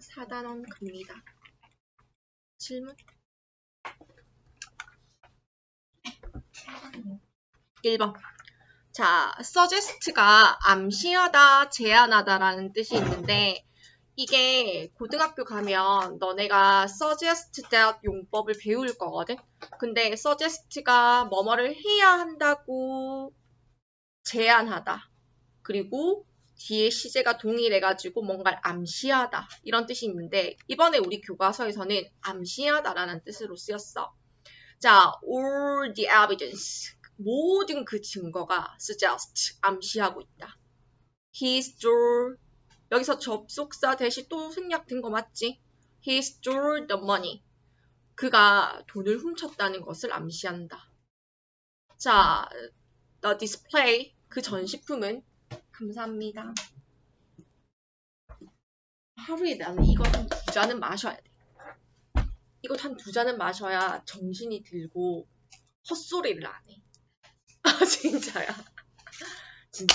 4단원 갑니다. 질문? 1번. 자, suggest가 암시하다, 제안하다라는 뜻이 있는데 이게 고등학교 가면 너네가 suggest that 용법을 배울 거거든? 근데 suggest가 뭐뭐를 해야 한다고 제안하다. 그리고 뒤에 시제가 동일해가지고 뭔가를 암시하다. 이런 뜻이 있는데 이번에 우리 교과서에서는 암시하다라는 뜻으로 쓰였어. 자, all the evidence. 모든 그 증거가 suggest, 암시하고 있다. He stole, 여기서 접속사 대신 또 생략된 거 맞지? He stole the money. 그가 돈을 훔쳤다는 것을 암시한다. 자, the display, 그 전시품은 감사합니다. 하루에 나는 이거 한 2잔은 마셔야 돼. 이거 한 2잔은 마셔야 정신이 들고 헛소리를 안 해. 아, 진짜야. 진짜.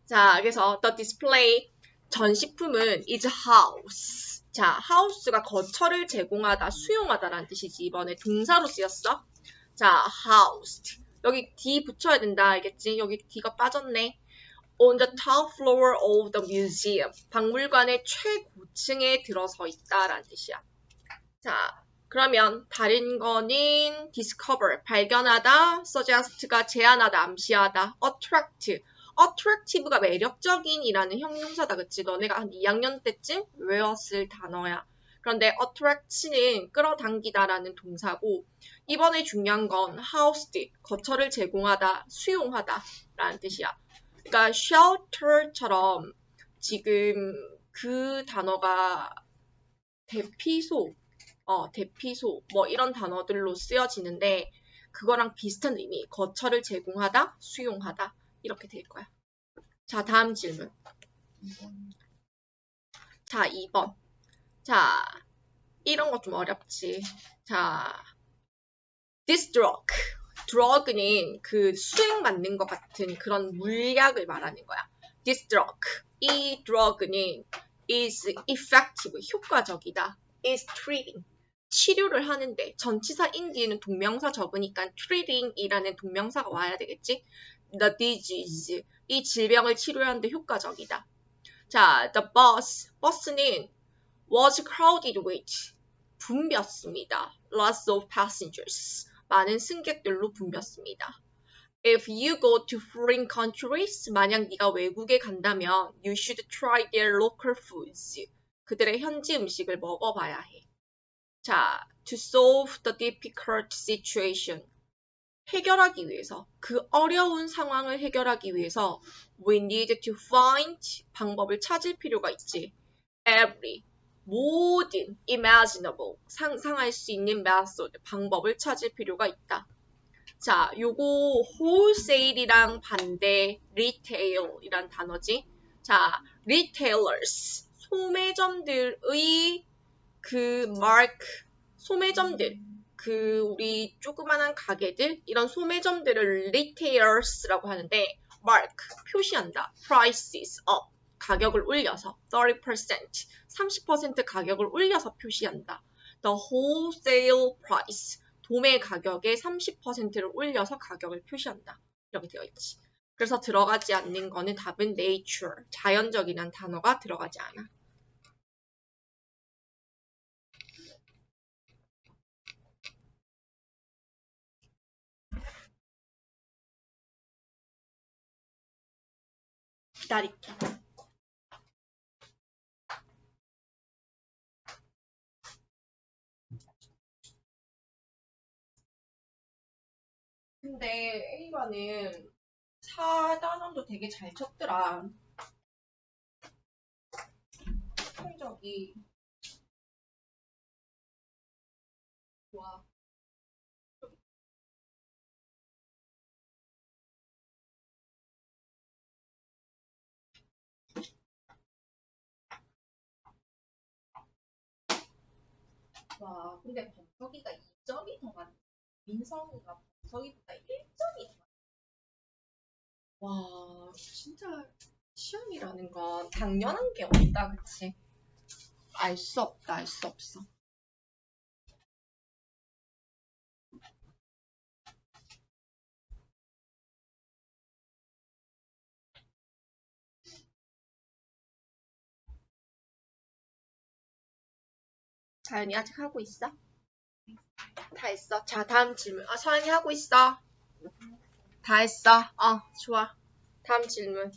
자, 그래서 the display, 전시품은 is house. 자, house가 거처를 제공하다, 수용하다라는 뜻이지. 이번에 동사로 쓰였어. 자, housed. 여기 D 붙여야 된다, 알겠지? 여기 D가 빠졌네. On the top floor of the museum. 박물관의 최고층에 들어서 있다라는 뜻이야. 자, 그러면 다른 거는 discover, 발견하다, suggest가 제안하다, 암시하다, attract, attractive가 매력적인 이라는 형용사다, 그치? 너네가 한 2학년 때쯤 외웠을 단어야. 그런데 attract는 끌어당기다라는 동사고 이번에 중요한 건 housed, 거처를 제공하다, 수용하다 라는 뜻이야. 그러니까 shelter처럼 지금 그 단어가 대피소, 뭐 이런 단어들로 쓰여지는데 그거랑 비슷한 의미, 거처를 제공하다, 수용하다 이렇게 될 거야. 자, 다음 질문. 자, 2번. 자, 이런 거 좀 어렵지. 자, this drug. drug는 그 수액 맞는 것 같은 그런 물약을 말하는 거야. this drug. 이 drug는 is effective, 효과적이다. is treating. 치료를 하는데 전치사 인뒤에는 동명사 적으니까 treating이라는 동명사가 와야 되겠지? The disease, 이 질병을 치료하는데 효과적이다. 자, the bus는 was crowded with, 붐볐습니다. Lots of passengers, 많은 승객들로 붐볐습니다. If you go to foreign countries, 만약 네가 외국에 간다면 you should try their local foods, 그들의 현지 음식을 먹어봐야 해. 자, to solve the difficult situation, 해결하기 위해서, 그 어려운 상황을 해결하기 위해서 we need to find, 방법을 찾을 필요가 있지. every, 모든 imaginable, 상상할 수 있는 method, 방법을 찾을 필요가 있다. 자, 요거 wholesale이랑 반대 retail이란 단어지. 자, retailers, 소매점들의 그 mark, 소매점들, 그 우리 조그만한 가게들, 이런 소매점들을 retailers라고 하는데 mark, 표시한다. prices up, 가격을 올려서 30%, 30% 가격을 올려서 표시한다. the wholesale price, 도매 가격의 30%를 올려서 가격을 표시한다. 이렇게 되어 있지. 그래서 들어가지 않는 거는 답은 nature, 자연적이라는 단어가 들어가지 않아. 기다릴게. 근데 A반은 4단원도 되게 잘 쳤더라. 성적이. 좋아. 와, 근데 범석이가 2점이 더 많네. 민성이가 범석이보다 1점이 더 많네. 와, 진짜 시험이라는 건 당연한 게 없다, 그치? 알 수 없다, 알 수 없어. 자연이 아직 하고 있어? 다 했어. 자, 다음 질문. 서연이 하고 있어. 다 했어. 좋아. 다음 질문.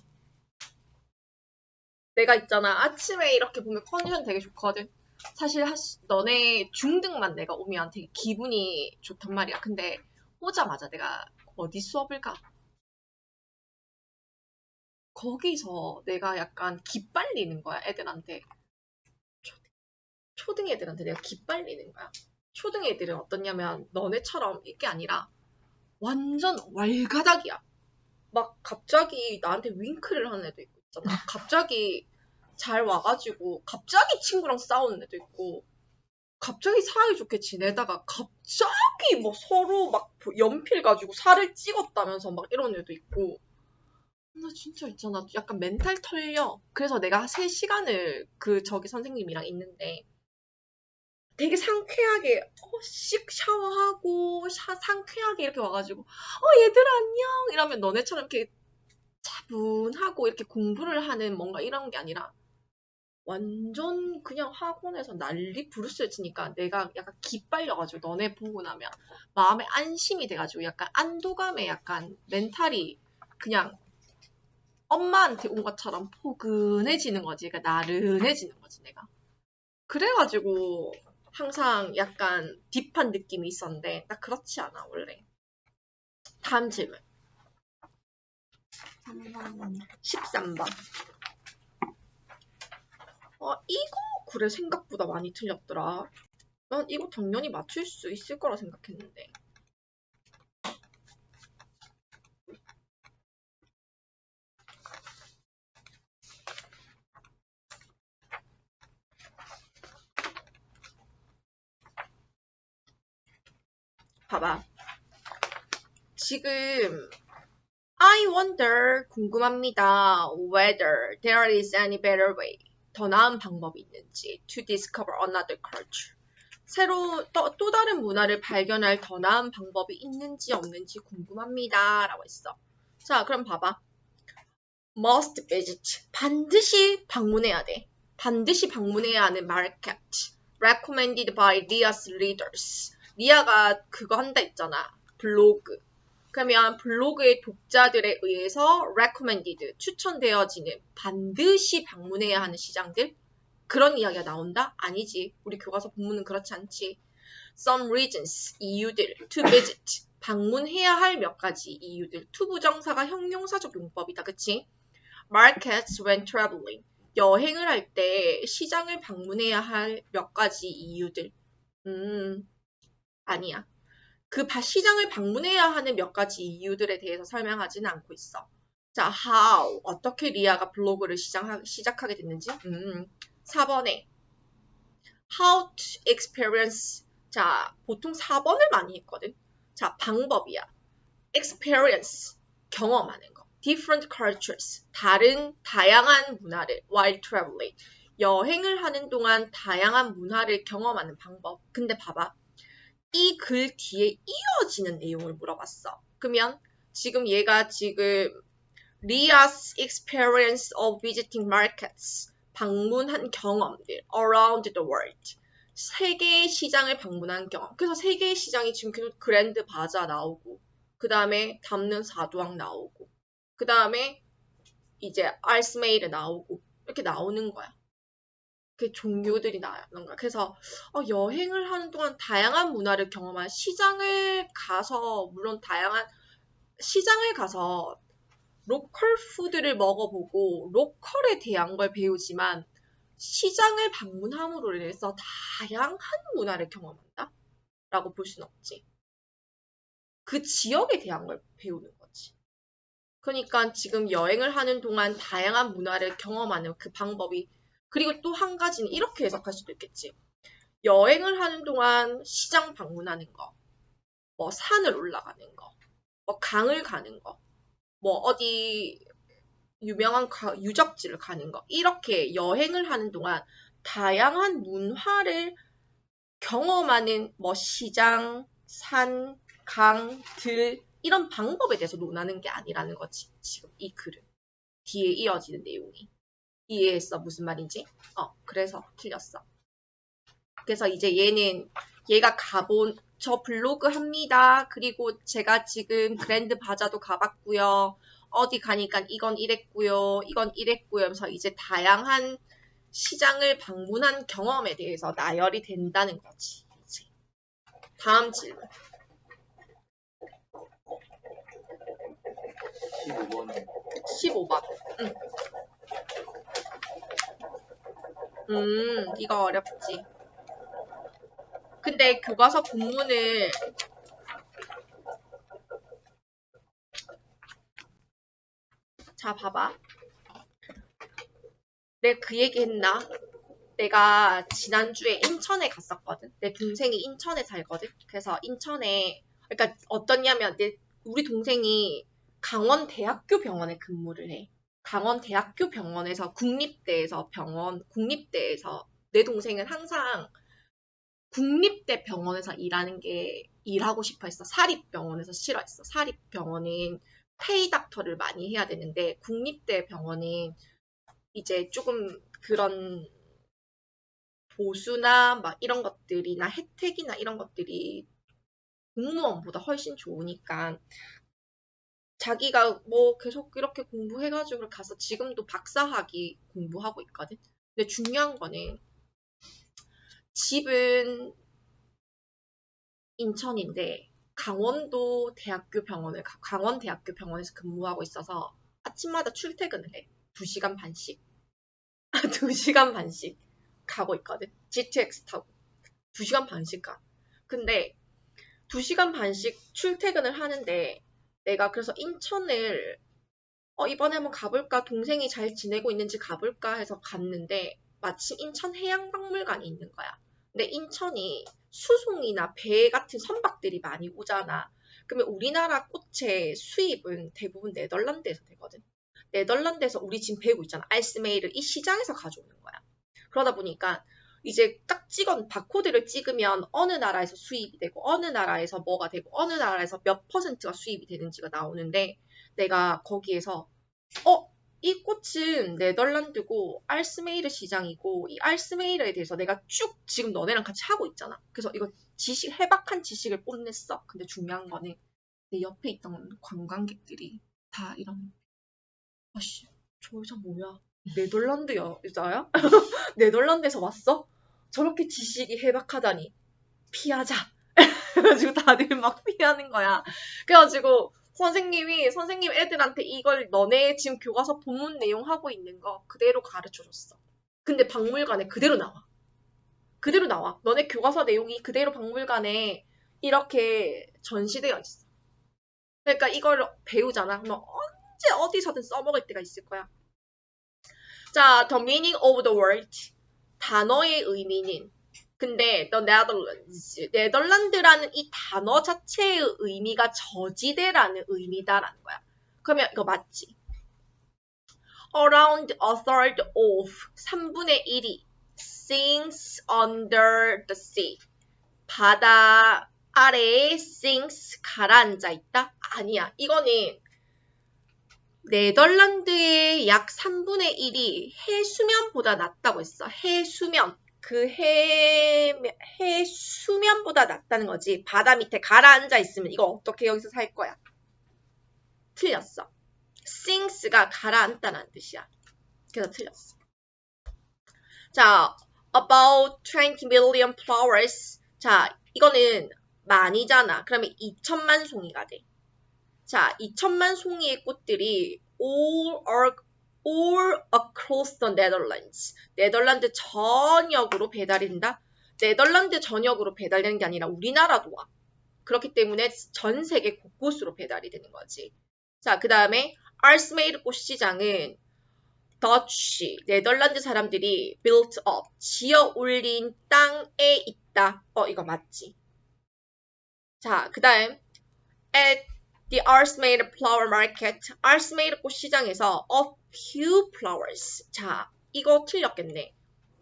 내가 있잖아. 아침에 이렇게 보면 컨디션 되게 좋거든. 사실 너네 중등만 내가 오면 되게 기분이 좋단 말이야. 근데 오자마자 내가 어디 수업을 가? 거기서 내가 약간 기빨리는 거야, 애들한테. 초등 애들한테 내가 기빨리는 거야. 초등 애들은 어떻냐면 너네처럼 이게 아니라 완전 왈가닥이야. 막 갑자기 나한테 윙크를 하는 애도 있고 있잖아. 갑자기 잘 와가지고 갑자기 친구랑 싸우는 애도 있고 갑자기 사이좋게 지내다가 갑자기 뭐 서로 막 연필 가지고 살을 찍었다면서 막 이런 애도 있고 나 진짜 있잖아. 약간 멘탈 털려. 그래서 내가 3시간을 저기 선생님이랑 있는데 되게 상쾌하게 씩 샤워하고 상쾌하게 이렇게 와가지고 얘들아 안녕 이러면 너네처럼 이렇게 차분하고 이렇게 공부를 하는 뭔가 이런 게 아니라 완전 그냥 학원에서 난리 부르스를 치니까 내가 약간 기빨려가지고 너네 보고 나면 마음에 안심이 돼가지고 약간 안도감에 약간 멘탈이 그냥 엄마한테 온 것처럼 포근해지는 거지. 그러니까 나른해지는 거지 내가. 그래가지고 항상 약간 딥한 느낌이 있었는데 나 그렇지 않아 원래. 다음 질문. 13번. 이거 그래 생각보다 많이 틀렸더라. 난 이거 당연히 맞출 수 있을 거라 생각했는데. 봐봐. 지금 I wonder 궁금합니다. Whether there is any better way. 더 나은 방법이 있는지 to discover another culture. 새로 또 다른 문화를 발견할 더 나은 방법이 있는지 없는지 궁금합니다. 라고 했어. 자, 그럼 봐봐. must visit. 반드시 방문해야 돼. 반드시 방문해야 하는 market. recommended by Ria's readers. 리아가 그거 한다 했잖아. 블로그. 그러면 블로그의 독자들에 의해서 recommended, 추천되어지는 반드시 방문해야 하는 시장들? 그런 이야기가 나온다? 아니지. 우리 교과서 본문은 그렇지 않지. Some reasons, 이유들, to visit, 방문해야 할 몇 가지 이유들. to 부정사가 형용사적 용법이다. 그치? Markets when traveling, 여행을 할 때 시장을 방문해야 할 몇 가지 이유들. 아니야. 그 시장을 방문해야 하는 몇 가지 이유들에 대해서 설명하지는 않고 있어. 자, how, 어떻게 리아가 블로그를 시작하게 됐는지. 4번에 how to experience. 자, 보통 4번을 많이 했거든. 자, 방법이야. experience, 경험하는 거. different cultures, 다양한 문화를 while traveling. 여행을 하는 동안 다양한 문화를 경험하는 방법. 근데 봐봐. 이 글 뒤에 이어지는 내용을 물어봤어. 그러면 얘가 Ria's experience of visiting markets, 방문한 경험들 around the world, 세계의 시장을 방문한 경험. 그래서 세계의 시장이 지금 그랜드 바자 나오고 그 다음에 담는 사두왕 나오고 그 다음에 이제 알스메이르 나오고 이렇게 나오는 거야. 그 종교들이 나오는 거야. 그래서 여행을 하는 동안 다양한 문화를 경험한 시장을 가서 물론 시장을 가서 로컬 푸드를 먹어보고 로컬에 대한 걸 배우지만 시장을 방문함으로 인해서 다양한 문화를 경험한다? 라고 볼 수는 없지. 그 지역에 대한 걸 배우는 거지. 그러니까 지금 여행을 하는 동안 다양한 문화를 경험하는 그 방법이 그리고 또 한 가지는 이렇게 해석할 수도 있겠지. 여행을 하는 동안 시장 방문하는 거, 뭐 산을 올라가는 거, 뭐 강을 가는 거, 뭐 어디 유명한 유적지를 가는 거. 이렇게 여행을 하는 동안 다양한 문화를 경험하는 뭐 시장, 산, 강, 들 이런 방법에 대해서 논하는 게 아니라는 거지. 지금 이 글은. 뒤에 이어지는 내용이. 이해했어? 무슨 말인지? 그래서 틀렸어. 그래서 이제 얘가 가본 저 블로그 합니다. 그리고 제가 지금 그랜드 바자도 가봤고요. 어디 가니까 이건 이랬고요. 이건 이랬고요. 하면서 이제 다양한 시장을 방문한 경험에 대해서 나열이 된다는 거지. 이제. 다음 질문. 15번. 15번. 이거 어렵지. 근데 교과서 본문을 자, 봐봐. 내가 그 얘기 했나? 내가 지난주에 인천에 갔었거든. 내 동생이 인천에 살거든. 그래서 인천에, 그러니까 어떠냐면, 우리 동생이 강원대학교 병원에 근무를 해. 강원대학교 병원에서 국립대에서 내 동생은 항상 국립대 병원에서 일하고 싶어 했어. 사립병원에서 싫어했어. 사립병원은 페이닥터를 많이 해야 되는데, 국립대 병원은 이제 조금 그런 보수나 막 이런 것들이나 혜택이나 이런 것들이 공무원보다 훨씬 좋으니까 자기가 뭐 계속 이렇게 공부해가지고 가서 지금도 박사학위 공부하고 있거든. 근데 중요한 거는 집은 인천인데 강원대학교 병원에서 근무하고 있어서 아침마다 출퇴근을 해. 2시간 반씩. 2시간 반씩 가고 있거든. GTX 타고. 2시간 반씩 가. 근데 2시간 반씩 출퇴근을 하는데 내가 그래서 인천을 이번에 한번 가볼까? 동생이 잘 지내고 있는지 가볼까 해서 갔는데 마침 인천 해양박물관이 있는 거야. 근데 인천이 수송이나 배 같은 선박들이 많이 오잖아. 그러면 우리나라 꽃의 수입은 대부분 네덜란드에서 되거든. 네덜란드에서 우리 지금 배우고 있잖아. 알스메이를 이 시장에서 가져오는 거야. 그러다 보니까 이제 딱 바코드를 찍으면 어느 나라에서 수입이 되고 어느 나라에서 뭐가 되고 어느 나라에서 몇 퍼센트가 수입이 되는지가 나오는데 내가 거기에서 이 꽃은 네덜란드고 알스메이르 시장이고 이 알스메이르에 대해서 내가 쭉 지금 너네랑 같이 하고 있잖아. 그래서 이거 해박한 지식을 뽐냈어. 근데 중요한 거는 내 옆에 있던 관광객들이 다 이런 아씨 저 여자 뭐야? 네덜란드 여자야? 네덜란드에서 왔어? 저렇게 지식이 해박하다니 피하자. 그래가지고 다들 막 피하는 거야. 그래가지고 선생님 애들한테 이걸 너네 지금 교과서 본문 내용 하고 있는 거 그대로 가르쳐줬어. 근데 박물관에 그대로 나와. 그대로 나와. 너네 교과서 내용이 그대로 박물관에 이렇게 전시되어 있어. 그러니까 이걸 배우잖아. 그러면 언제 어디서든 써먹을 때가 있을 거야. 자, the meaning of the word. 단어의 의미는 근데 the Netherlands, 네덜란드라는 이 단어 자체의 의미가 저지대라는 의미다라는 거야. 그러면 이거 맞지? Around a third of 3분의 1이 sinks under the sea. 바다 아래에 sinks 가라앉아 있다? 아니야. 이거는 네덜란드의 약 3분의 1이 해수면보다 낮다고 했어. 해수면. 그 해수면보다 낮다는 거지. 바다 밑에 가라앉아 있으면 이거 어떻게 여기서 살 거야? 틀렸어. sinks가 가라앉다는 뜻이야. 그래서 틀렸어. 자, about 20 million flowers. 자, 이거는 만이잖아. 그러면 2천만 송이가 돼. 자, 2천만 송이의 꽃들이 all across the Netherlands. 네덜란드 전역으로 배달이 된다? 네덜란드 전역으로 배달되는 게 아니라 우리나라도 와. 그렇기 때문에 전 세계 곳곳으로 배달이 되는 거지. 자, 그 다음에 알스메이르 꽃시장은 더치, 네덜란드 사람들이 built up, 지어 올린 땅에 있다. 이거 맞지? 자, 그 다음 at the Alsmeida Flower Market, 알스메이르 꽃시장에서 few flowers. 자, 이거 틀렸겠네.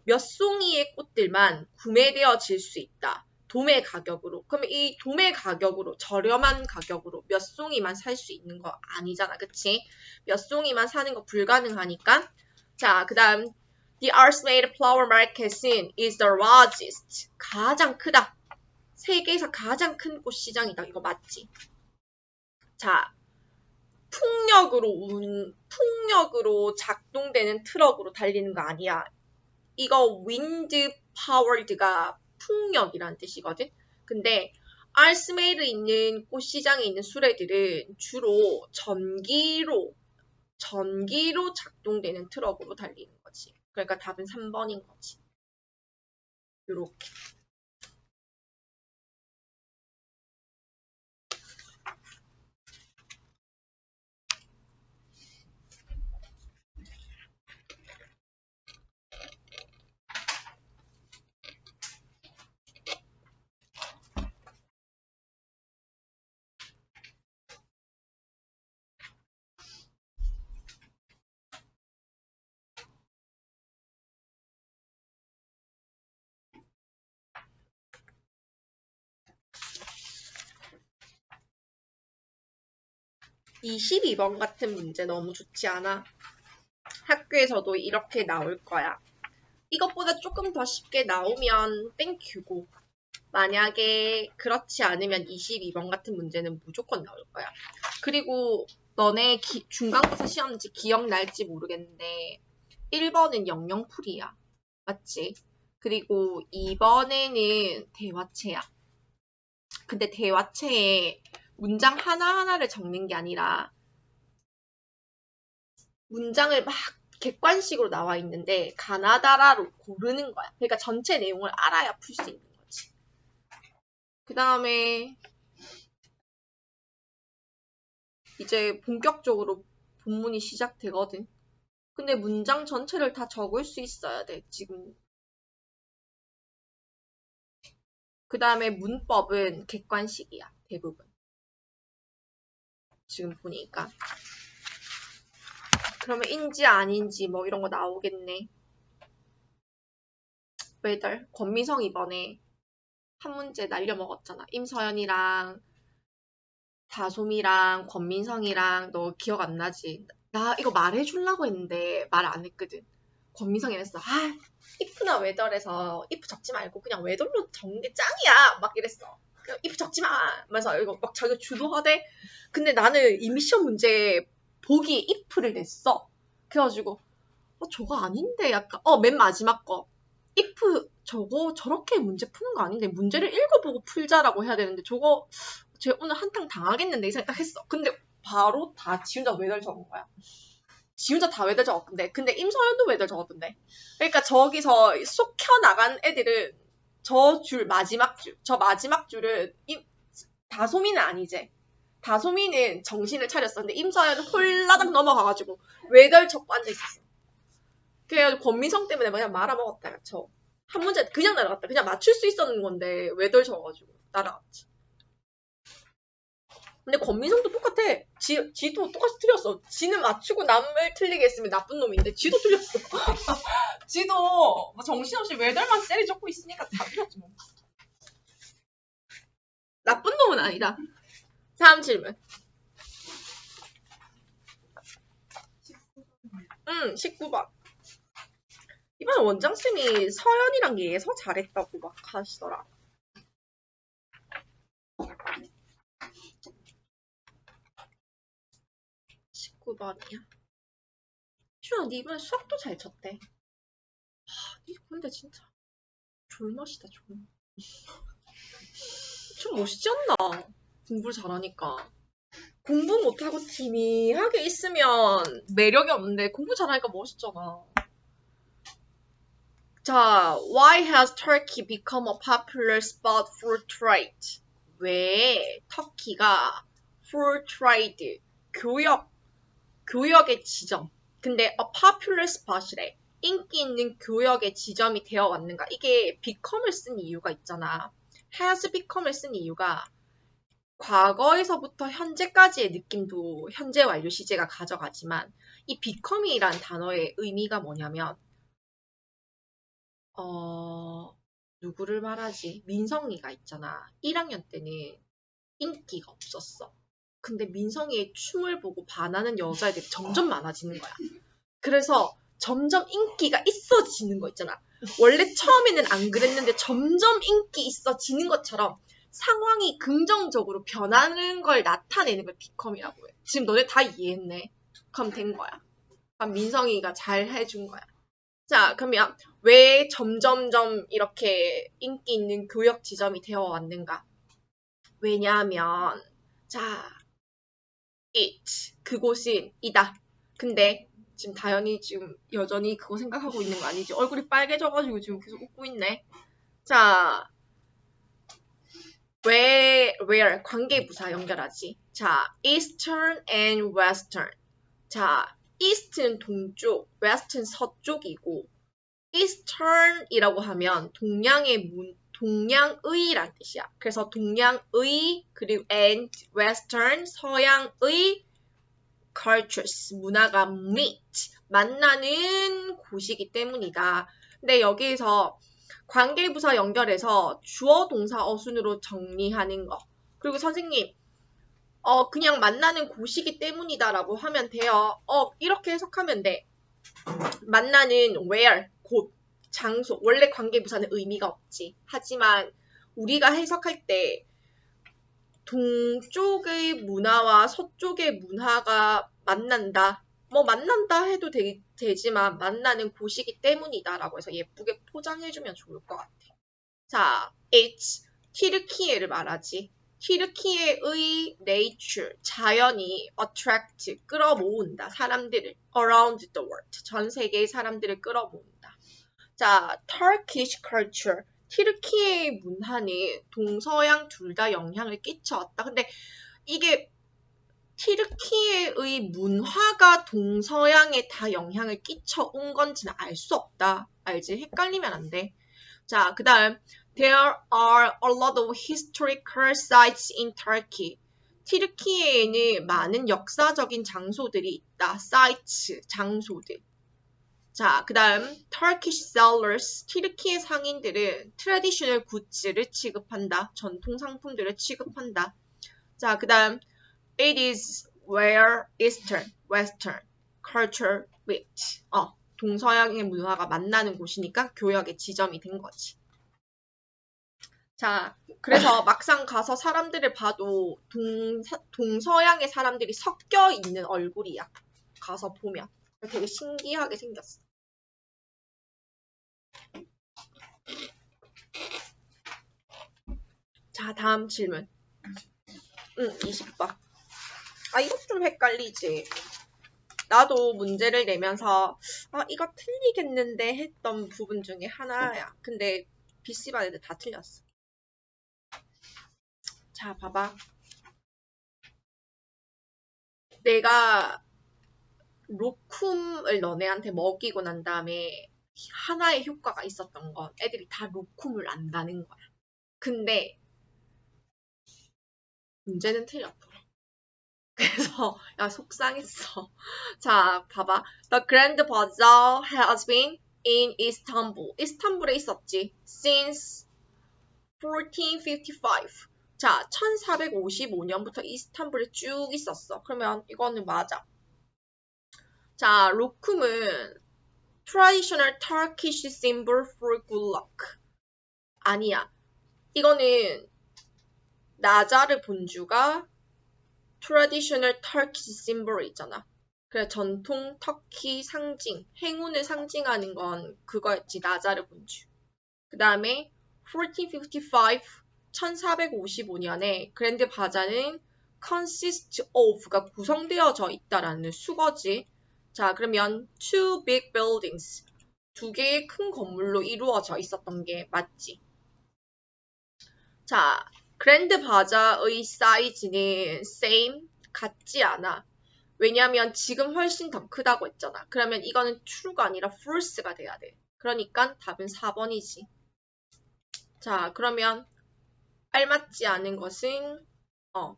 몇 송이의 꽃들만 구매되어질 수 있다. 도매 가격으로. 그럼 이 도매 가격으로, 저렴한 가격으로 몇 송이만 살 수 있는 거 아니잖아. 그치? 몇 송이만 사는 거 불가능하니까. 자, 그 다음 The Artsmade Flower Market is the largest. 가장 크다. 세계에서 가장 큰 꽃 시장이다. 이거 맞지? 자, 풍력으로 작동되는 트럭으로 달리는 거 아니야. 이거 wind powered가 풍력이라는 뜻이거든. 근데 알스메이드 있는 꽃시장에 있는 수레들은 주로 전기로 작동되는 트럭으로 달리는 거지. 그러니까 답은 3번인 거지. 요렇게. (22번) 같은 문제 너무 좋지 않아? 학교에서도 이렇게 나올 거야. 이것보다 조금 더 쉽게 나오면 땡큐고, 만약에 그렇지 않으면 22번 같은 문제는 무조건 나올 거야. 그리고 너네 중간고사 시험지 기억날지 모르겠는데 1번은 영영풀이야. 맞지? 그리고 2번에는 대화체야. 근데 대화체에 문장 하나하나를 적는 게 아니라 문장을 막 객관식으로 나와 있는데 가나다라로 고르는 거야. 그러니까 전체 내용을 알아야 풀 수 있는 거지. 그 다음에 이제 본격적으로 본문이 시작되거든. 근데 문장 전체를 다 적을 수 있어야 돼, 지금. 그 다음에 문법은 객관식이야, 대부분. 지금 보니까. 그러면 인지 아닌지 뭐 이런 거 나오겠네. weather. 권미성 이번에 한 문제 날려먹었잖아. 임서연이랑 다솜이랑 권민성이랑 너 기억 안 나지? 나 이거 말해주려고 했는데 말 안 했거든. 권민성이 했어. if나 weather에서 if 적지 말고 그냥 weather로 적는 게 짱이야. 막 이랬어. if 적지 마. 하면서 이거 막 자기가 주도하대. 근데 나는 이 미션 문제 보기 if를 냈어. 그래가지고 저거 아닌데 약간 맨 마지막 거 if 저거 저렇게 문제 푸는 거 아닌데 문제를 읽어보고 풀자라고 해야 되는데 저거 쟤 오늘 한탕 당하겠는데 이 생각했어. 근데 바로 다 지 혼자 외달 적은 거야. 지 혼자 다 외달 적었던데. 근데 임서연도 외달 적었던데. 그러니까 저기서 쏙 켜나간 애들은 저 마지막 줄은 다솜이는 아니지. 다솜이는 정신을 차렸어. 근데 임서연은 홀라당 넘어가가지고 외달 적고 앉아있었어. 그래가지고 권민성 때문에 그냥 말아먹었다. 한 문제 그냥 날아갔다. 그냥 맞출 수 있었는 건데 외달 적어가지고 날아갔지. 근데 권민성도 똑같아. 지도 똑같이 틀렸어. 지는 맞추고 남을 틀리게 했으면 나쁜 놈인데 지도 틀렸어. 지도 뭐 정신없이 외달만 셀이 적고 있으니까 다 틀렸지 뭐. 나쁜 놈은 아니다. 다음 질문. 19번. 이번 원장쌤이 서연이랑 예서 잘했다고 막 하시더라. 19번이야. 슈아, 니 이번에 수학도 잘 쳤대. 니 근데 진짜 졸맛이다, 졸맛. 좀 멋있지 않나? 공부를 잘하니까. 공부 못하고 티미하게 있으면 매력이 없는데 공부 잘하니까 멋있잖아. 자, why has Turkey become a popular spot for trade? 왜 터키가 for trade, 교역의 지점. 근데 a popular spot이래. 인기 있는 교역의 지점이 되어 왔는가? 이게 become을 쓴 이유가 있잖아. has become을 쓴 이유가 과거에서부터 현재까지의 느낌도 현재 완료 시제가 가져가지만 이 become이란 단어의 의미가 뭐냐면 누구를 말하지? 민성이가 있잖아. 1학년 때는 인기가 없었어. 근데 민성이의 춤을 보고 반하는 여자애들이 점점 많아지는 거야. 그래서 점점 인기가 있어지는 거 있잖아. 원래 처음에는 안 그랬는데 점점 인기 있어지는 것처럼 상황이 긍정적으로 변하는 걸 나타내는 걸 become이라고 해. 지금 너네 다 이해했네. 그럼 된 거야. 그럼 민성이가 잘 해준 거야. 자, 그러면 왜 점점점 이렇게 인기 있는 교역 지점이 되어 왔는가? 왜냐하면 자, 그곳은 이다. 근데 지금 다현이 지금 여전히 그거 생각하고 있는 거 아니지? 얼굴이 빨개져가지고 지금 계속 웃고 있네. 자, where 관계부사 연결하지. 자, eastern and western. 자, east는 동쪽, west는 서쪽이고 eastern이라고 하면 동양의란 뜻이야. 그래서 동양의 그리고 and western 서양의 cultures 문화가 meet 만나는 곳이기 때문이다. 근데 여기서 관계부사 연결해서 주어 동사 어순으로 정리하는 거. 그리고 선생님 그냥 만나는 곳이기 때문이다라고 하면 돼요. 이렇게 해석하면 돼. 만나는 where 곳 장소 원래 관계부사는 의미가 없지. 하지만 우리가 해석할 때 동쪽의 문화와 서쪽의 문화가 만난다. 뭐 만난다 해도 되지만 만나는 곳이기 때문이다 라고 해서 예쁘게 포장해주면 좋을 것 같아. 자, H. 튀르키예를 말하지. 튀르키예의 nature, 자연이 attract, 끌어모은다. 사람들을 around the world, 전 세계의 사람들을 끌어모은다. 자, Turkish culture, 튀르키예의 문화는 동서양 둘 다 영향을 끼쳐왔다. 근데 이게 튀르키예의 문화가 동서양에 다 영향을 끼쳐온 건지는 알 수 없다. 알지? 헷갈리면 안 돼. 자, 그 다음 There are a lot of historical sites in Turkey. 튀르키예에는 많은 역사적인 장소들이 있다. sites, 장소들. 자, 그 다음 Turkish sellers, 튀르키예 상인들은 traditional goods를 취급한다. 전통 상품들을 취급한다. 자, 그 다음 It is where Eastern, Western culture meet. 동서양의 문화가 만나는 곳이니까 교역의 지점이 된 거지. 자, 그래서 막상 가서 사람들을 봐도 동서양의 사람들이 섞여 있는 얼굴이야. 가서 보면. 되게 신기하게 생겼어. 자, 다음 질문. 20번. 이것 좀 헷갈리지. 나도 문제를 내면서 이거 틀리겠는데 했던 부분 중에 하나야. 근데 BC반 애들 다 틀렸어. 자, 봐봐. 내가 로쿰을 너네한테 먹이고 난 다음에 하나의 효과가 있었던 건 애들이 다 로쿰을 안다는 거야. 근데 문제는 틀렸더라. 그래서 야 속상했어. 자, 봐봐. The Grand Bazaar has been in Istanbul. 이스탄불에 있었지. Since 1455. 자, 1455년부터 이스탄불에 쭉 있었어. 그러면 이거는 맞아. 자, 로쿰은 traditional Turkish symbol for good luck. 아니야. 이거는 나자르 본주가 traditional Turkish symbol 있잖아. 그래, 전통 터키 상징, 행운을 상징하는 건 그거였지, 나자르 본주. 그 다음에 1455년에 그랜드 바자는 consist of가 구성되어져 있다라는 수거지. 자, 그러면 two big buildings, 두 개의 큰 건물로 이루어져 있었던 게 맞지. 자, 그랜드 바자의 사이즈는 same, 같지 않아. 왜냐면 지금 훨씬 더 크다고 했잖아. 그러면 이거는 true가 아니라 false가 돼야 돼. 그러니까 답은 4번이지. 자, 그러면 알맞지 않은 것은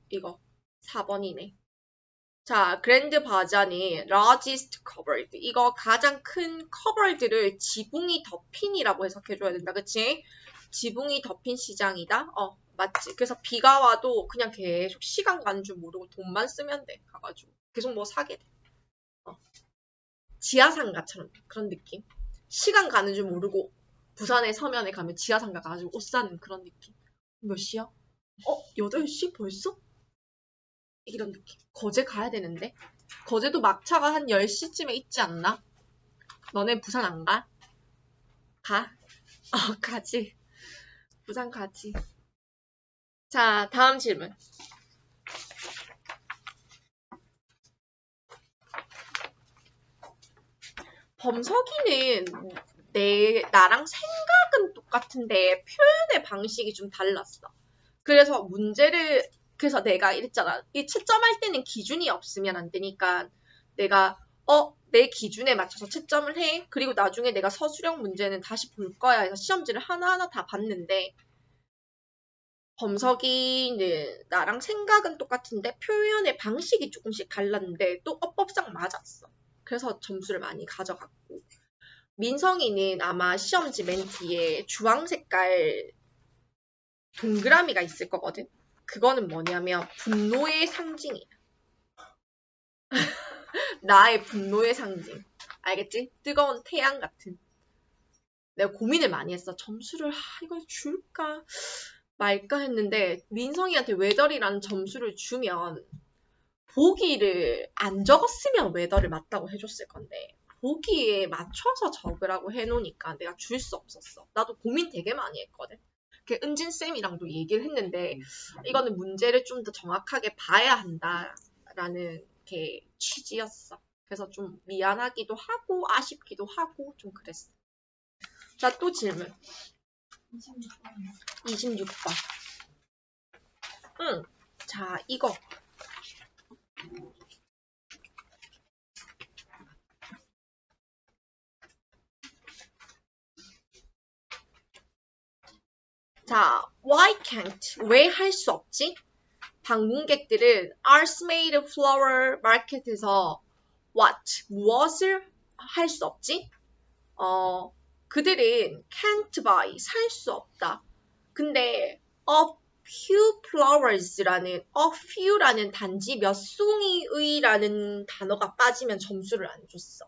이거 4번이네. 자, 그랜드 바자는 largest covered. 이거 가장 큰 covered를 지붕이 덮인이라고 해석해줘야 된다. 그치? 지붕이 덮인 시장이다? 맞지. 그래서 비가 와도 그냥 계속 시간 가는 줄 모르고 돈만 쓰면 돼. 가가지고. 계속 뭐 사게 돼. 지하상가처럼 그런 느낌. 시간 가는 줄 모르고 부산의 서면에 가면 지하상가 가가지고 옷 사는 그런 느낌. 몇 시야? 8시 벌써? 이런 느낌. 거제 가야 되는데. 거제도 막차가 한 10시쯤에 있지 않나? 너네 부산 안 가? 가? 가지. 부산 가지. 자, 다음 질문. 범석이는 나랑 생각은 똑같은데 표현의 방식이 좀 달랐어. 그래서 그래서 내가 이랬잖아. 이 채점할 때는 기준이 없으면 안 되니까 내가 내 기준에 맞춰서 채점을 해. 그리고 나중에 내가 서술형 문제는 다시 볼 거야 해서 시험지를 하나하나 다 봤는데 범석이는 나랑 생각은 똑같은데 표현의 방식이 조금씩 달랐는데 또 어법상 맞았어. 그래서 점수를 많이 가져갔고 민성이는 아마 시험지 맨 뒤에 주황 색깔 동그라미가 있을 거거든. 그거는 뭐냐면 분노의 상징이야. 나의 분노의 상징. 알겠지? 뜨거운 태양 같은. 내가 고민을 많이 했어. 점수를 이걸 줄까 말까 했는데 민성이한테 웨더리라는 점수를 주면 보기를 안 적었으면 웨더를 맞다고 해줬을 건데 보기에 맞춰서 적으라고 해놓으니까 내가 줄 수 없었어. 나도 고민 되게 많이 했거든. 은진쌤이랑도 얘기를 했는데 이거는 문제를 좀 더 정확하게 봐야 한다라는 게 취지였어. 그래서 좀 미안하기도 하고 아쉽기도 하고 좀 그랬어. 자, 또 질문. 26번. 응. 자, 이거. 자, why can't? 왜 할 수 없지? 방문객들은 Arts-made flower market에서 what? 무엇을 할 수 없지? 그들은 can't buy, 살 수 없다. 근데 a few flowers라는 a few라는 단지 몇 송이의라는 단어가 빠지면 점수를 안 줬어.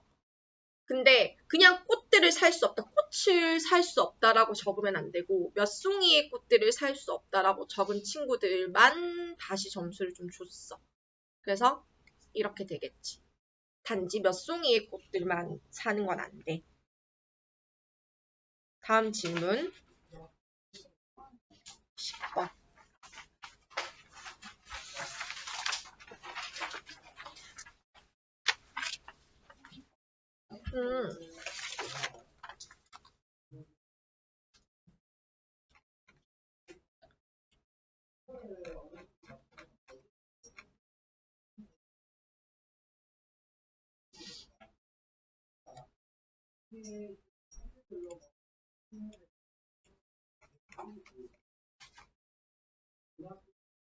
근데 그냥 꽃들을 살 수 없다. 꽃을 살 수 없다라고 적으면 안 되고 몇 송이의 꽃들을 살 수 없다라고 적은 친구들만 다시 점수를 좀 줬어. 그래서 이렇게 되겠지. 단지 몇 송이의 꽃들만 사는 건 안 돼. 다음 질문. 10번.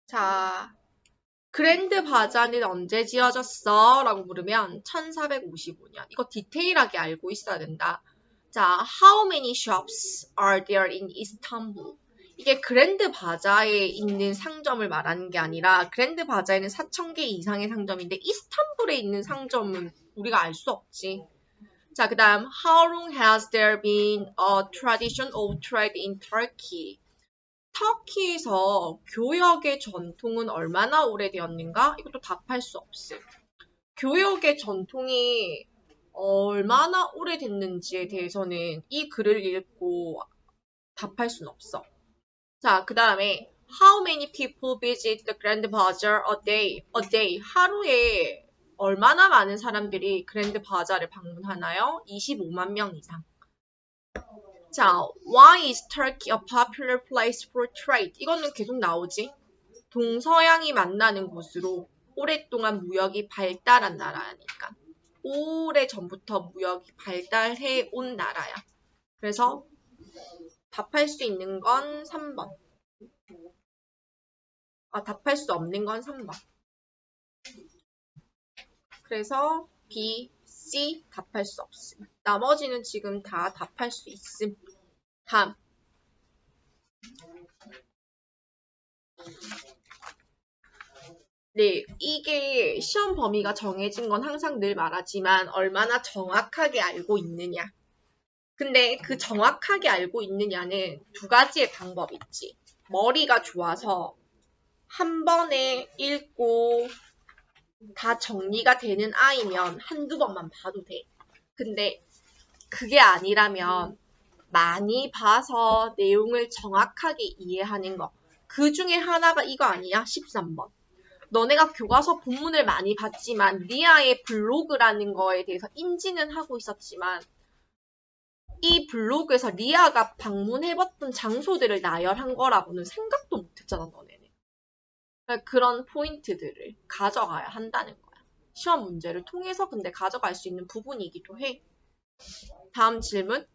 자, 그랜드 바자는 언제 지어졌어? 라고 물으면 1455년. 이거 디테일하게 알고 있어야 된다. 자, how many shops are there in Istanbul? 이게 그랜드 바자에 있는 상점을 말하는 게 아니라 그랜드 바자에는 4,000개 이상의 상점인데 이스탄불에 있는 상점은 우리가 알 수 없지. 자, 그 다음 how long has there been a tradition of trade in Turkey? 터키에서 교역의 전통은 얼마나 오래되었는가? 이것도 답할 수 없음. 교역의 전통이 얼마나 오래됐는지에 대해서는 이 글을 읽고 답할 수는 없어. 자, 그 다음에 How many people visit the Grand Bazaar a day? A day. 하루에 얼마나 많은 사람들이 그랜드 바자를 방문하나요? 25만 명 이상. 자, why is Turkey a popular place for trade? 이거는 계속 나오지. 동서양이 만나는 곳으로 오랫동안 무역이 발달한 나라니까. 오래전부터 무역이 발달해 온 나라야. 그래서 답할 수 있는 건 3번. 답할 수 없는 건 3번. 그래서 B, C 답할 수 없음. 나머지는 지금 다 답할 수 있음. 다음. 네, 이게 시험 범위가 정해진 건 항상 늘 말하지만 얼마나 정확하게 알고 있느냐. 근데 그 정확하게 알고 있느냐는 두 가지의 방법이 있지. 머리가 좋아서 한 번에 읽고 다 정리가 되는 아이면 한두 번만 봐도 돼. 근데 그게 아니라면 많이 봐서 내용을 정확하게 이해하는 거. 그 중에 하나가 이거 아니야? 13번. 너네가 교과서 본문을 많이 봤지만 리아의 블로그라는 거에 대해서 인지는 하고 있었지만 이 블로그에서 리아가 방문해봤던 장소들을 나열한 거라고는 생각도 못했잖아, 너네는. 그러니까 그런 포인트들을 가져가야 한다는 거야. 시험 문제를 통해서 근데 가져갈 수 있는 부분이기도 해. 다음 질문.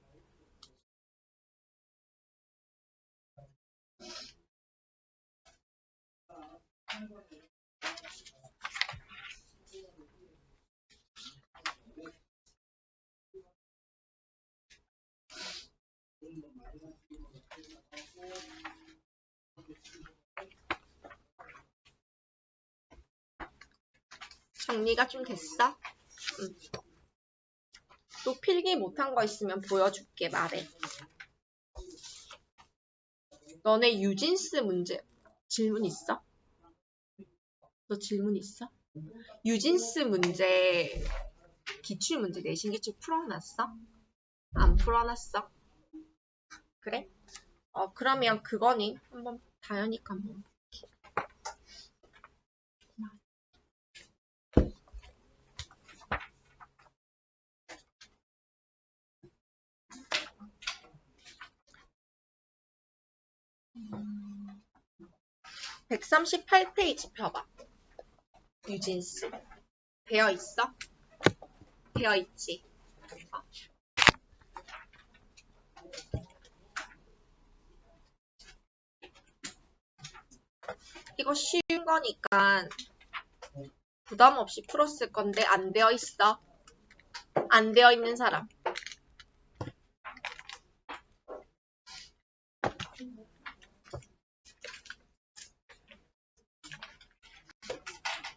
정리가 좀 됐어? 응. 또 필기 못한 거 있으면 보여줄게, 말해. 너네 유진스 문제 질문 있어? 너 질문 있어? 유진스 문제 기출문제 내신 기출 풀어놨어? 안 풀어놨어? 그래? 그러면 그거니 한번 다현이가 한번 138페이지 펴봐. 유진스 되어 있어? 되어 있지. 이거 쉬운 거니까 부담 없이 풀었을 건데 안 되어 있어. 안 되어 있는 사람.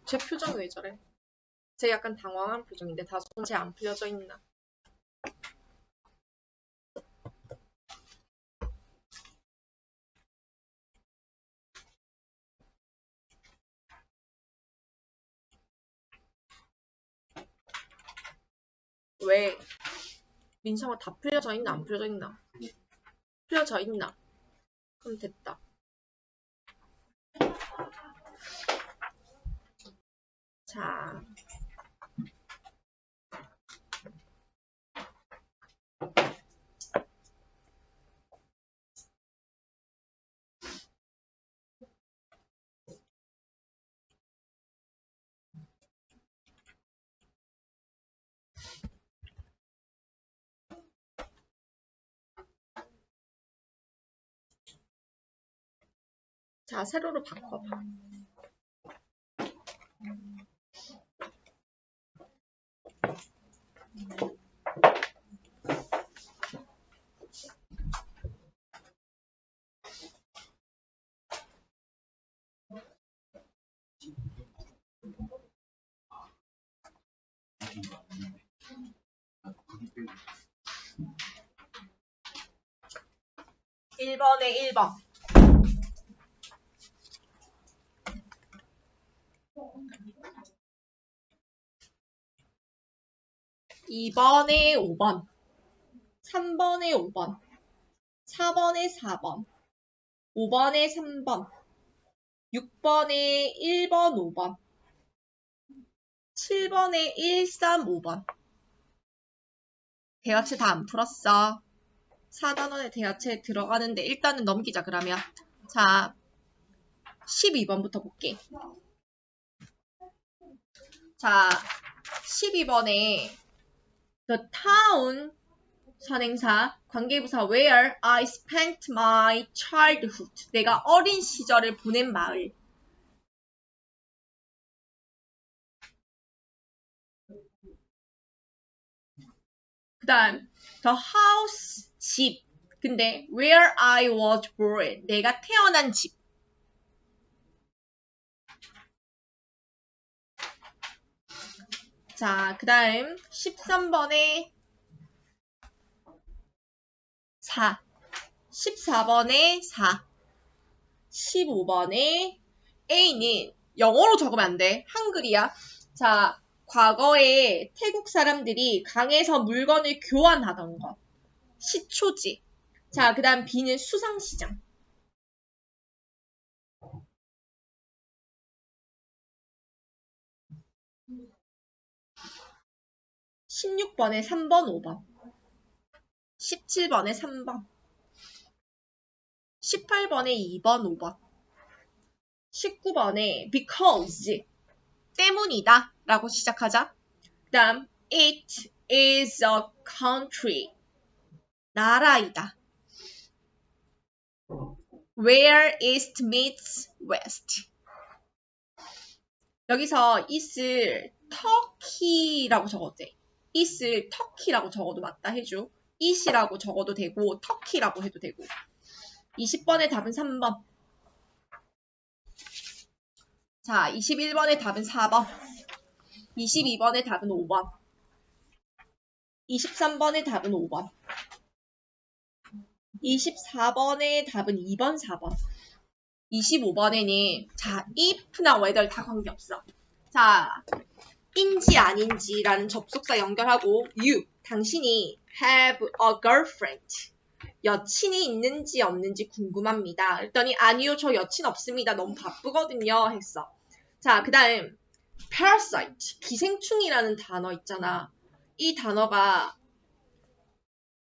제 표정이 왜 저래? 제 약간 당황한 표정인데 다소 제 안 풀려져 있나? 왜? 민성아 다 풀려져 있나? 안 풀려져 있나? 풀려져 있나? 그럼 됐다. 자. 자, 세로로 바꿔봐. 일 번에 1번. 2번에 5번. 3번에 5번. 4번에 4번. 5번에 3번. 6번에 1번, 5번. 7번에 1, 3, 5번. 대화체 다 안 풀었어. 4단원의 대화체 들어가는데 일단은 넘기자 그러면. 자, 12번부터 볼게. 자, 12번에 The town 선행사, 관계부사 where I spent my childhood. 내가 어린 시절을 보낸 마을. 다음 the house 집. 근데 where I was born 내가 태어난 집. 자, 그 다음 13번에 4, 14번에 4, 15번에 A는 영어로 적으면 안 돼. 한글이야. 자, 과거에 태국 사람들이 강에서 물건을 교환하던 것. 시초지. 자, 그 다음 B는 수상시장. 16번에 3번, 5번. 17번에 3번. 18번에 2번, 5번. 19번에 because 때문이다 라고 시작하자. 그 다음 it is a country 나라이다. where east meets west 여기서 it을 터키라고 적었대. it을 터키라고 적어도 맞다 해줘. it이라고 적어도 되고 터키라고 해도 되고. 20번의 답은 3번. 자, 21번의 답은 4번. 22번의 답은 5번. 23번의 답은 5번. 24번의 답은 2번, 4번. 25번에는 자, if나 whether 다 관계없어. 자, 인지 아닌지라는 접속사 연결하고 you, 당신이 have a girlfriend. 여친이 있는지 없는지 궁금합니다. 그랬더니 아니요, 저 여친 없습니다. 너무 바쁘거든요. 했어. 자, 그 다음 parasite, 기생충이라는 단어 있잖아. 이 단어가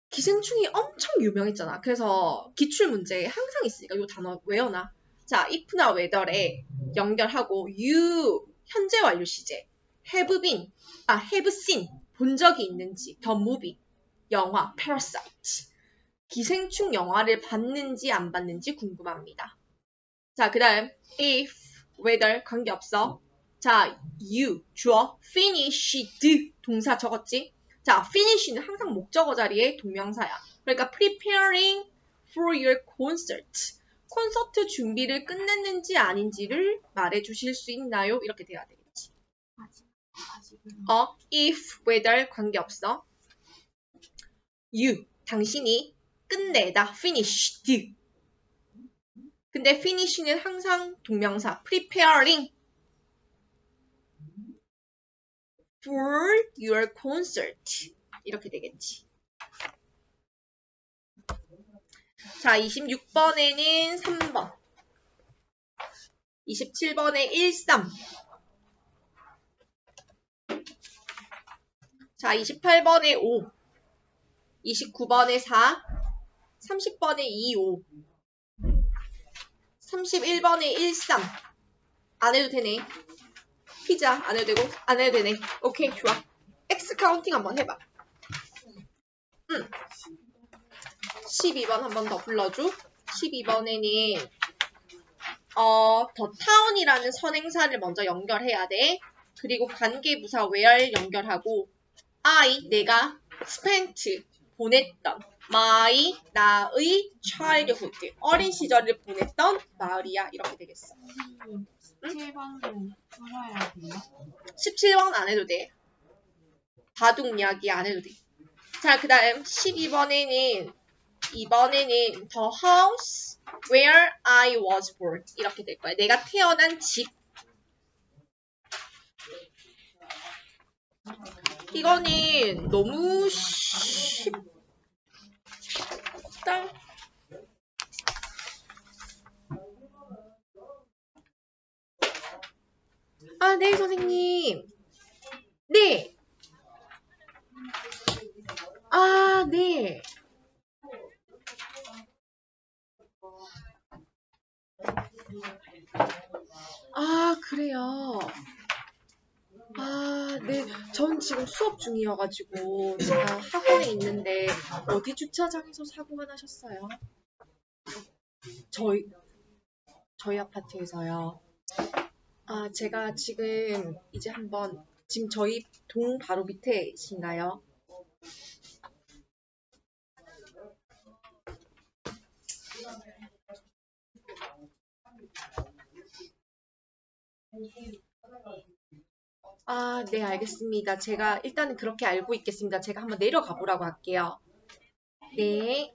기생충이 엄청 유명했잖아. 그래서 기출문제에 항상 있으니까 이 단어 외워놔. 자, if나 whether에 연결하고 you, 현재 완료 시제. have been, have seen, 본 적이 있는지. the movie, 영화, parasite. 기생충 영화를 봤는지 안 봤는지 궁금합니다. 자, 그 다음 if, whether 관계없어. 자, you, 주어, finished, 동사 적었지? 자, finish는 항상 목적어 자리에 동명사야. 그러니까 preparing for your concert. 콘서트 준비를 끝냈는지 아닌지를 말해주실 수 있나요? 이렇게 돼야 되겠지. if, whether 관계없어. you, 당신이 끝내다, finished. 근데 finish는 항상 동명사, preparing for your concert. 이렇게 되겠지. 자, 26번에는 3번. 27번에 13. 자, 28번에 5. 29번에 4. 30번에 25. 31번에 13. 안 해도 되네. 피자 안 해도 되고 안 해도 되네. 오케이, 좋아. X 카운팅 한번 해봐. 12번 한번 더 불러줘. 12번에는 더 타운이라는 선행사를 먼저 연결해야 돼. 그리고 관계부사 where 연결하고 I, 내가 spent, 보냈던 my, 나의 childhood, 어린 시절을 보냈던 마을이야. 이렇게 되겠어. 17번은 풀어야 돼요? 17번 안 해도 돼. 바둑 이야기 안 해도 돼. 자, 그 다음 12번에는 이번에는 the house where I was born 이렇게 될 거야. 내가 태어난 집. 이거는 너무 쉽다. 아, 네, 선생님. 네. 아, 네. 아, 그래요. 아, 네. 전 지금 수업 중이어가지고 제가 학원에 있는데 어디 주차장에서 사고가 나셨어요? 저희 아파트에서요. 아, 제가 지금 이제 한번 지금 저희 동 바로 밑에신가요? 아, 네, 알겠습니다. 제가 일단은 그렇게 알고 있겠습니다. 제가 한번 내려가 보라고 할게요. 네.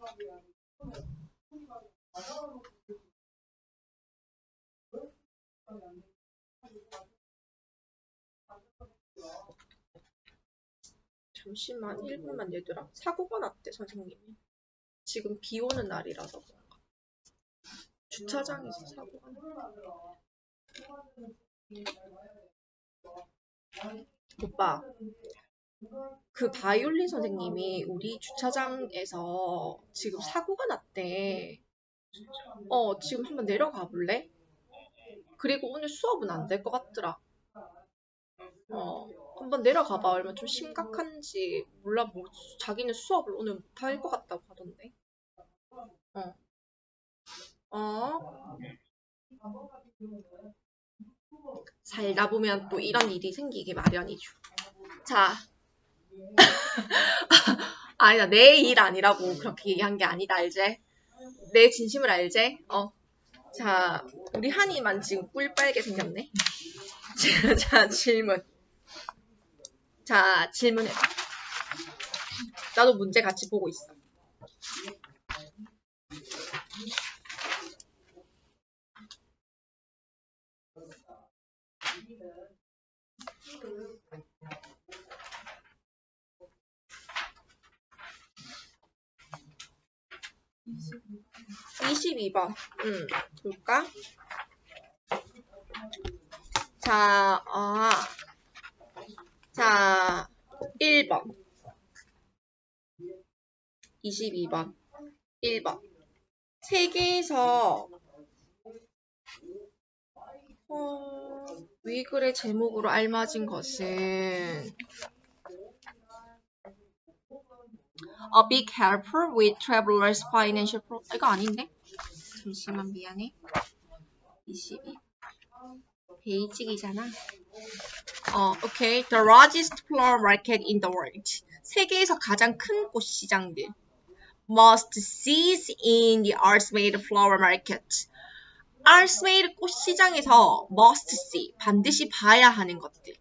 잠시만, 1분만 얘들아. 사고가 났대, 선생님이. 지금 비 오는 날이라서 그런가. 주차장에서 사고가 났대. 오빠, 그 바이올린 선생님이 우리 주차장에서 지금 사고가 났대. 지금 한번 내려가 볼래? 그리고 오늘 수업은 안 될 것 같더라. 한번 내려가 봐. 얼마나 좀 심각한지 몰라. 뭐 자기는 수업을 오늘 못할 것 같다고 하던데. 어. 어. 살다 보면 또 이런 일이 생기기 마련이죠. 자. 아니다, 내 일 아니라고 그렇게 얘기한 게 아니다, 알제? 내 진심을 알제? 자, 우리 한이만 지금 꿀빨게 생겼네. 자, 질문. 자, 질문해. 나도 문제 같이 보고 있어. (22번) 볼까? 자, 자, 1번. 22번. 1번. 세계에서 위글의 제목으로 알맞은 것은 Be careful with travelers' financial problem. 이거 아닌데? 잠시만, 미안해. 22. 베이직이잖아. 오케이. The largest flower market in the world. 세계에서 가장 큰 꽃 시장들. Must cease in the Arts-made flower market. Arts-made 꽃 시장에서 must see, 반드시 봐야 하는 것들.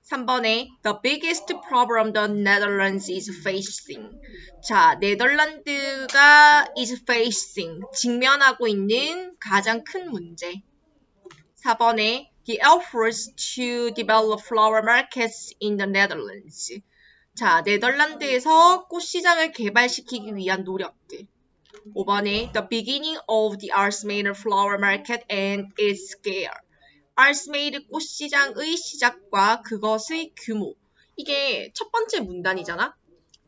3번에 The biggest problem the Netherlands is facing. 자, 네덜란드가 is facing, 직면하고 있는 가장 큰 문제. 4번에 The efforts to develop flower markets in the Netherlands. 자, 네덜란드에서 꽃시장을 개발시키기 위한 노력들. 5번에 The beginning of the Arts-made flower market and its scale. Arts-made 꽃시장의 시작과 그것의 규모. 이게 첫 번째 문단이잖아.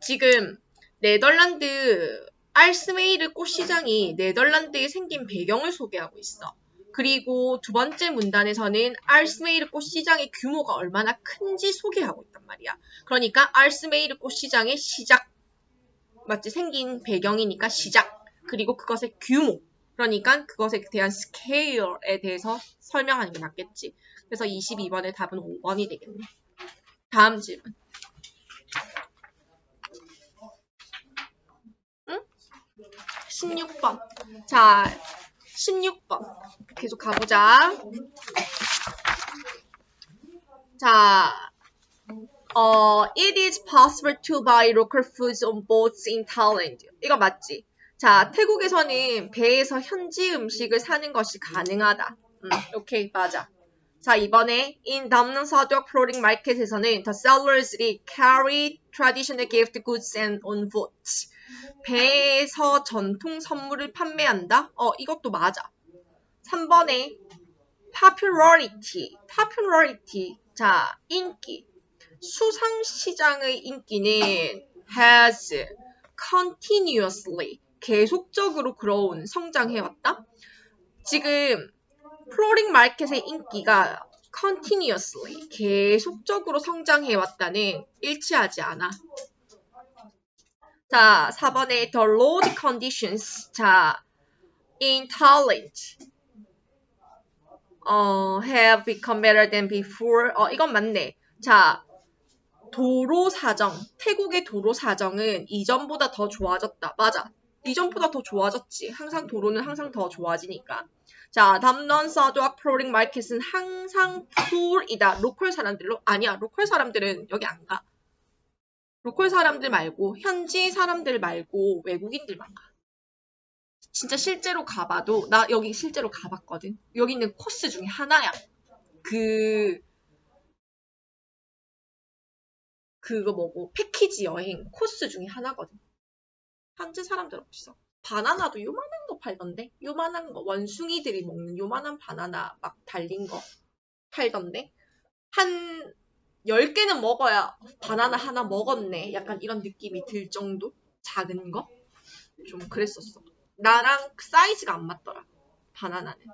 지금 네덜란드 Arts-made 꽃시장이 네덜란드에 생긴 배경을 소개하고 있어. 그리고 두 번째 문단에서는 Arts-made 꽃시장의 규모가 얼마나 큰지 소개하고 있단 말이야. 그러니까 Arts-made 꽃시장의 시작, 맞지? 생긴 배경이니까 시작. 그리고 그것의 규모. 그러니까 그것에 대한 스케일에 대해서 설명하는 게 맞겠지. 그래서 22번의 답은 5번이 되겠네. 다음 질문. 응? 16번. 자, 16번. 계속 가보자. 자, it is possible to buy local foods on boats in Thailand. 이거 맞지? 자, 태국에서는 배에서 현지 음식을 사는 것이 가능하다. 오케이, 맞아. 자, 이번에 in 담릉서적 floating market에서는 the sellers carry traditional gift goods and on boats. 배에서 전통 선물을 판매한다? 이것도 맞아. 3번에 popularity. 자, 인기. 수상시장의 인기는 has continuously, 계속적으로 grown, 성장해왔다. 지금 플로링 마켓의 인기가 continuously, 계속적으로 성장해왔다는 일치하지 않아. 자, 4번에 the road conditions. 자, in Thailand have become better than before. 이건 맞네. 자, 도로 사정, 태국의 도로 사정은 이전보다 더 좋아졌다. 맞아. 이전보다 더 좋아졌지. 항상 도로는 항상 더 좋아지니까. 자, 담론 사드와 프로링 마켓은 항상 풀이다. 로컬 사람들로? 아니야. 로컬 사람들은 여기 안 가. 로컬 사람들 말고 현지 사람들 말고 외국인들만 가. 진짜 실제로 가봐도 나 여기 실제로 가봤거든. 여기 있는 코스 중에 하나야. 그거 뭐고 패키지 여행 코스 중에 하나거든. 현지 사람들 없어. 바나나도 요만한 거 팔던데? 요만한 거 원숭이들이 먹는 요만한 바나나 막 달린 거 팔던데? 한 10개는 먹어야 바나나 하나 먹었네. 약간 이런 느낌이 들 정도? 작은 거? 좀 그랬었어. 나랑 사이즈가 안 맞더라. 바나나는.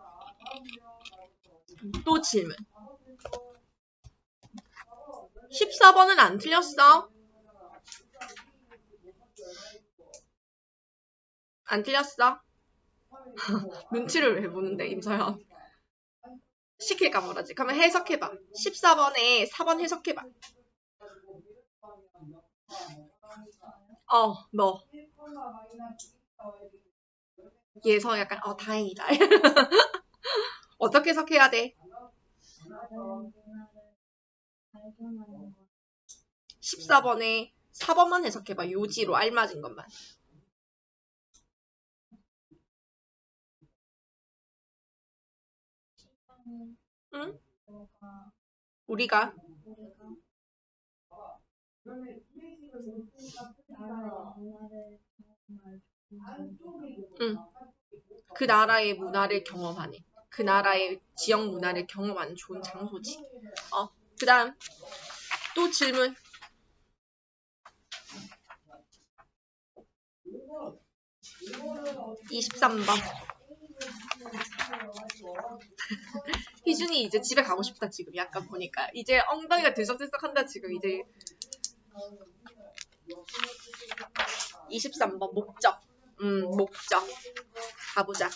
또 질문. 14번은 안 틀렸어? 안 틀렸어? 눈치를 왜 보는데, 임서연? 시킬까 말하지. 그러면 해석해봐. 14번에 4번 해석해봐. 너. 얘서 약간, 다행이다. 어떻게 해석해야 돼? 14번에 4번만 해석해봐. 요지로 알맞은 것만. 응? 우리가 응. 그 나라의 문화를 경험하는 그 나라의 지역 문화를 경험하는 좋은 장소지. 그 다음 또 질문. 23번. 희준이 이제 집에 가고 싶다 지금 약간 보니까. 이제 엉덩이가 들썩들썩한다 지금 이제. 23번 목적. 목적. 가보자.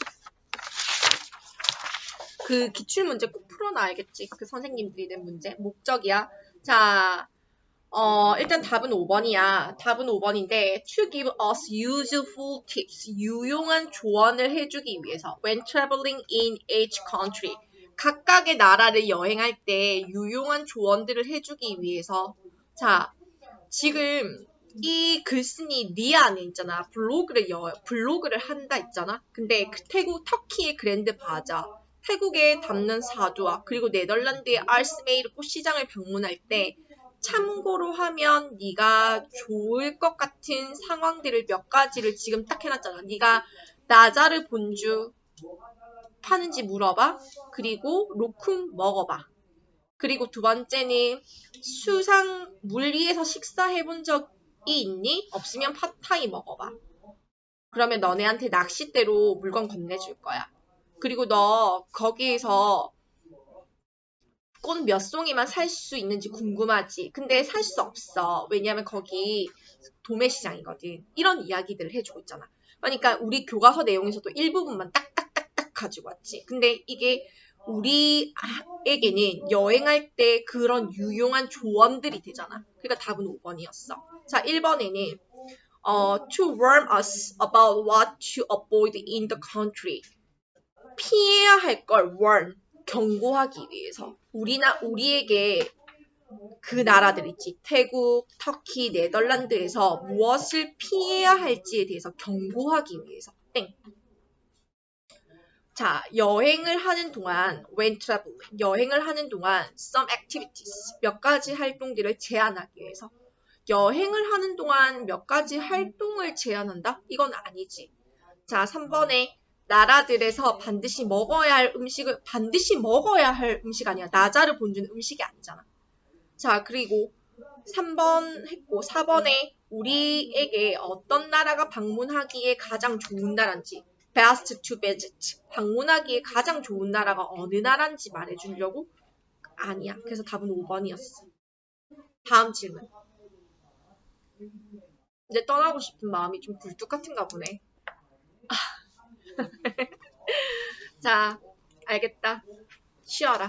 그 기출문제 꼭 풀어놔 알겠지? 그 선생님들이 낸 문제. 목적이야. 자, 일단 답은 5번이야. 답은 5번인데 to give us useful tips. 유용한 조언을 해주기 위해서 when traveling in each country. 각각의 나라를 여행할 때 유용한 조언들을 해주기 위해서. 자, 지금 이 글쓴이 리아 안에 있잖아. 블로그를 한다 있잖아. 근데 그 터키의 그랜드 바자, 태국의 담는 사두아, 그리고 네덜란드의 알스메이르 꽃시장을 방문할 때 참고로 하면 네가 좋을 것 같은 상황들을 몇 가지를 지금 딱 해놨잖아. 네가 나자르 본주 파는지 물어봐. 그리고 로쿰 먹어봐. 그리고 두 번째는 물 위에서 식사해본 적이 있니? 없으면 팟타이 먹어봐. 그러면 너네한테 낚싯대로 물건 건네줄 거야. 그리고 너 거기에서 꽃 몇 송이만 살 수 있는지 궁금하지? 근데 살 수 없어. 왜냐면 거기 도매시장이거든. 이런 이야기들을 해주고 있잖아. 그러니까 우리 교과서 내용에서도 일부분만 딱딱딱딱 가지고 왔지. 근데 이게 우리에게는 여행할 때 그런 유용한 조언들이 되잖아. 그러니까 답은 5번이었어. 자, 1번에는 to warn us about what to avoid in the country. 피해야 할 걸 warn, 경고하기 위해서. 우리에게 그 나라들 있지. 태국, 터키, 네덜란드에서 무엇을 피해야 할지에 대해서 경고하기 위해서. 땡. 자, 여행을 하는 동안 when traveling, 여행을 하는 동안 some activities, 몇 가지 활동들을 제한하기 위해서. 여행을 하는 동안 몇 가지 활동을 제한한다? 이건 아니지. 자, 3번에 나라들에서 반드시 먹어야 할 음식 아니야. 나자르 본주는 음식이 아니잖아. 자, 그리고 3번 했고 4번에 우리에게 어떤 나라가 방문하기에 가장 좋은 나라인지 best to visit, 방문하기에 가장 좋은 나라가 어느 나라인지 말해주려고? 아니야. 그래서 답은 5번이었어. 다음 질문. 이제 떠나고 싶은 마음이 좀 굴뚝 같은가 보네. 자, 알겠다. 쉬어라.